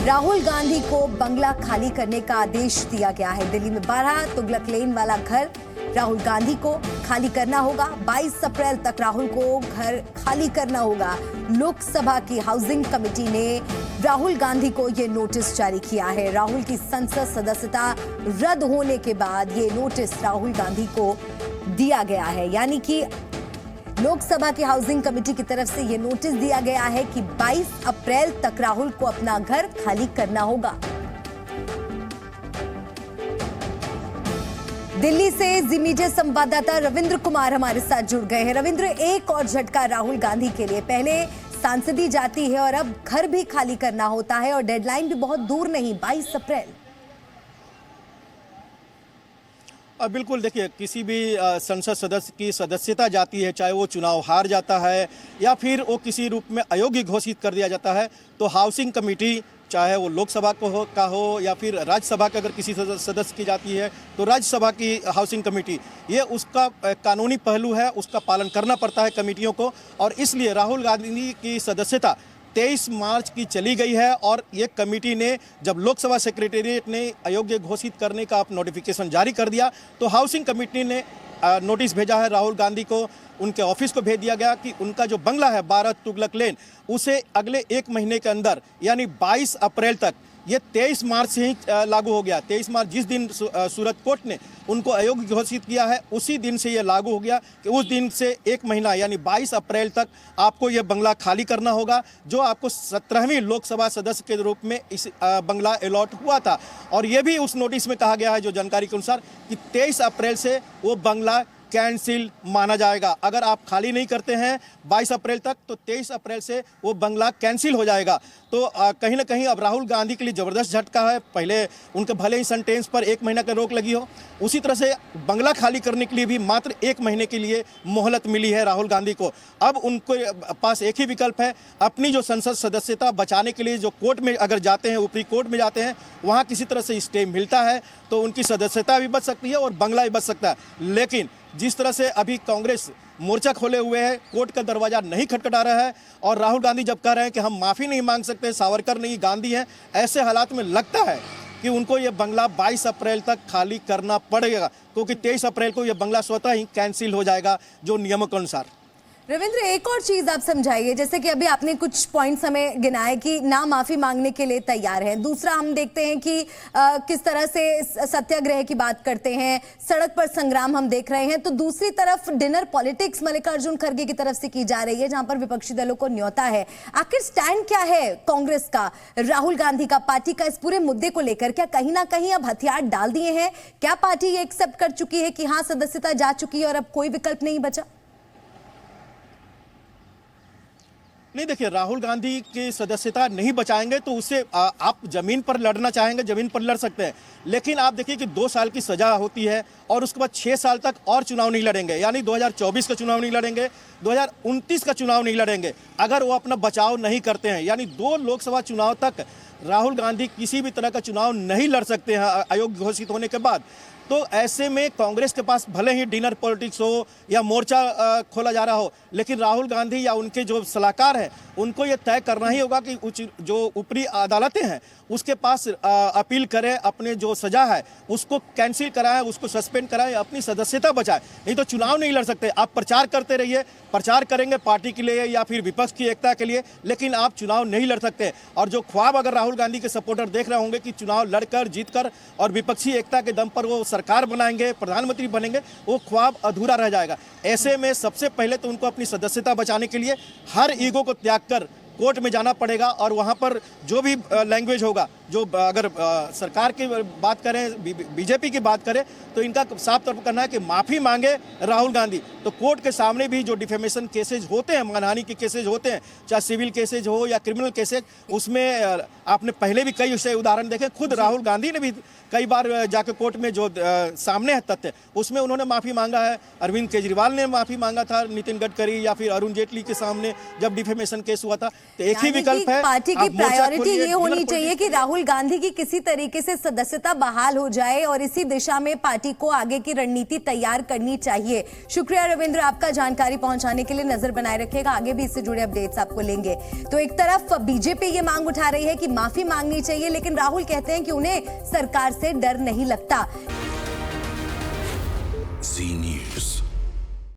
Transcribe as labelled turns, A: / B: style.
A: राहुल गांधी को बंगला खाली करने का आदेश दिया गया है। दिल्ली में 12 तुगलक लेन वाला घर राहुल गांधी को खाली करना होगा। 22 अप्रैल तक राहुल को घर खाली करना होगा। लोकसभा की हाउसिंग कमेटी ने राहुल गांधी को यह नोटिस जारी किया है। राहुल की संसद सदस्यता रद्द होने के बाद ये नोटिस राहुल गांधी को दिया गया है, यानी कि लोकसभा की हाउसिंग कमेटी की तरफ से यह नोटिस दिया गया है कि 22 अप्रैल तक राहुल को अपना घर खाली करना होगा। दिल्ली से जी मीडिया संवाददाता रविंद्र कुमार हमारे साथ जुड़ गए हैं। रविंद्र, एक और झटका राहुल गांधी के लिए। पहले सांसदी जाती है और अब घर भी खाली करना होता है और डेडलाइन भी बहुत दूर नहीं, 22 अप्रैल।
B: बिल्कुल, देखिए, किसी भी संसद सदस्य की सदस्यता जाती है, चाहे वो चुनाव हार जाता है या फिर वो किसी रूप में अयोग्य घोषित कर दिया जाता है, तो हाउसिंग कमेटी, चाहे वो लोकसभा का हो या फिर राज्यसभा का, अगर किसी सदस्य की जाती है तो राज्यसभा की हाउसिंग कमेटी, ये उसका कानूनी पहलू है, उसका पालन करना पड़ता है कमेटियों को। और इसलिए राहुल गांधी की सदस्यता 23 मार्च की चली गई है और ये कमेटी ने, जब लोकसभा सेक्रेटेरिएट ने अयोग्य घोषित करने का नोटिफिकेशन जारी कर दिया, तो हाउसिंग कमेटी ने नोटिस भेजा है राहुल गांधी को। उनके ऑफिस को भेज दिया गया कि उनका जो बंगला है 12 तुगलक लेन, उसे अगले 1 महीने के अंदर, यानी 22 अप्रैल तक, ये 23 मार्च से ही लागू हो गया। 23 मार्च जिस दिन सूरत कोर्ट ने उनको अयोग्य घोषित किया है, उसी दिन से ये लागू हो गया कि उस दिन से 1 महीना यानी 22 अप्रैल तक आपको ये बंगला खाली करना होगा, जो आपको 17वीं लोकसभा सदस्य के रूप में इस बंगला अलॉट हुआ था। और ये भी उस नोटिस में कहा गया है, जो जानकारी के अनुसार, कि 23 अप्रैल से वो बंगला कैंसिल माना जाएगा। अगर आप खाली नहीं करते हैं 22 अप्रैल तक, तो 23 अप्रैल से वो बंगला कैंसिल हो जाएगा। तो कहीं ना कहीं अब राहुल गांधी के लिए ज़बरदस्त झटका है। पहले उनके भले ही सेंटेंस पर 1 महीना का रोक लगी हो, उसी तरह से बंगला खाली करने के लिए भी मात्र 1 महीने के लिए मोहलत मिली है राहुल गांधी को। अब उनके पास एक ही विकल्प है, अपनी जो संसद सदस्यता बचाने के लिए जो कोर्ट में अगर जाते हैं, ऊपरी कोर्ट में जाते हैं, वहाँ किसी तरह से स्टे मिलता है तो उनकी सदस्यता भी बच सकती है और बंगला भी बच सकता है। लेकिन जिस तरह से अभी कांग्रेस मोर्चा खोले हुए है, कोर्ट का दरवाजा नहीं खटखटा रहा है, और राहुल गांधी जब कह रहे हैं कि हम माफ़ी नहीं मांग सकते, सावरकर नहीं गांधी हैं, ऐसे हालात में लगता है कि उनको ये बंगला 22 अप्रैल तक खाली करना पड़ेगा, क्योंकि 23 अप्रैल को ये बंगला स्वतः ही कैंसिल हो जाएगा जो नियमों के अनुसार।
A: रविंद्र, एक और चीज आप समझाइए, जैसे कि अभी आपने कुछ पॉइंट्स हमें गिनाए कि ना माफी मांगने के लिए तैयार हैं। दूसरा, हम देखते हैं कि किस तरह से सत्याग्रह की बात करते हैं, सड़क पर संग्राम हम देख रहे हैं। तो दूसरी तरफ डिनर पॉलिटिक्स मल्लिकार्जुन खड़गे की तरफ से की जा रही है, जहां पर विपक्षी दलों को न्योता है। आखिर स्टैंड क्या है कांग्रेस का, राहुल गांधी का, पार्टी का इस पूरे मुद्दे को लेकर? क्या कहीं ना कहीं अब हथियार डाल दिए हैं? क्या पार्टी ये एक्सेप्ट कर चुकी है कि हाँ, सदस्यता जा चुकी है और अब कोई विकल्प नहीं बचा?
B: नहीं, देखिए, राहुल गांधी की सदस्यता नहीं बचाएंगे तो उससे आप जमीन पर लड़ना चाहेंगे, जमीन पर लड़ सकते हैं, लेकिन आप देखिए कि 2 साल की सजा होती है और उसके बाद 6 साल तक और चुनाव नहीं लड़ेंगे, यानी 2024 का चुनाव नहीं लड़ेंगे, 2029 का चुनाव नहीं लड़ेंगे अगर वो अपना बचाव नहीं करते हैं। यानी 2 लोकसभा चुनाव तक राहुल गांधी किसी भी तरह का चुनाव नहीं लड़ सकते हैं अयोग्य घोषित होने के बाद। तो ऐसे में कांग्रेस के पास भले ही डिनर पॉलिटिक्स हो या मोर्चा खोला जा रहा हो, लेकिन राहुल गांधी या उनके जो सलाहकार हैं, उनको ये तय करना ही होगा कि जो ऊपरी अदालतें हैं उसके पास अपील करें, अपने जो सजा है उसको कैंसिल कराएं, उसको सस्पेंड कराएं, अपनी सदस्यता बचाएं। नहीं तो चुनाव नहीं लड़ सकते। आप प्रचार करते रहिए, प्रचार करेंगे पार्टी के लिए या फिर विपक्ष की एकता के लिए, लेकिन आप चुनाव नहीं लड़ सकते। और जो ख्वाब अगर राहुल गांधी के सपोर्टर देख रहे होंगे कि चुनाव लड़कर जीतकर और विपक्षी एकता के दम पर वो सरकार बनाएंगे, प्रधानमंत्री बनेंगे, वो ख्वाब अधूरा रह जाएगा। ऐसे में सबसे पहले तो उनको अपनी सदस्यता बचाने के लिए हर ईगो को त्याग कर कोर्ट में जाना पड़ेगा और वहाँ पर जो भी लैंग्वेज होगा, जो अगर सरकार की बात करें, बीजेपी की बात करें, तो इनका साफ तौर पर कहना है कि माफ़ी मांगे राहुल गांधी। तो कोर्ट के सामने भी जो डिफेमेशन केसेज होते हैं, मानहानि के केसेज होते हैं, चाहे सिविल केसेज हो या क्रिमिनल केसेज, उसमें आपने पहले भी कई ऐसे उदाहरण देखे। खुद राहुल गांधी ने भी कई बार जाकर कोर्ट में जो सामने है तथ्य, उसमें उन्होंने माफ़ी मांगा है। अरविंद केजरीवाल ने माफ़ी मांगा था नितिन गडकरी या फिर अरुण जेटली के सामने जब डिफेमेशन केस हुआ था। तो एक ही
A: यानी
B: विकल्प
A: कि
B: है,
A: पार्टी की
B: आप मोर्चा
A: प्रायोरिटी
B: खोलिए,
A: ये होनी
B: लीबर
A: चाहिए कि राहुल गांधी की किसी तरीके से सदस्यता बहाल हो जाए और इसी दिशा में पार्टी को आगे की रणनीति तैयार करनी चाहिए। शुक्रिया रविंद्र, आपका जानकारी पहुंचाने के लिए। नजर बनाए रखिएगा, आगे भी इससे जुड़े अपडेट्स आपको लेंगे। तो एक तरफ बीजेपी ये मांग उठा रही है कि माफी मांगनी चाहिए, लेकिन राहुल कहते हैं कि उन्हें सरकार से डर नहीं लगता।
C: Zee News.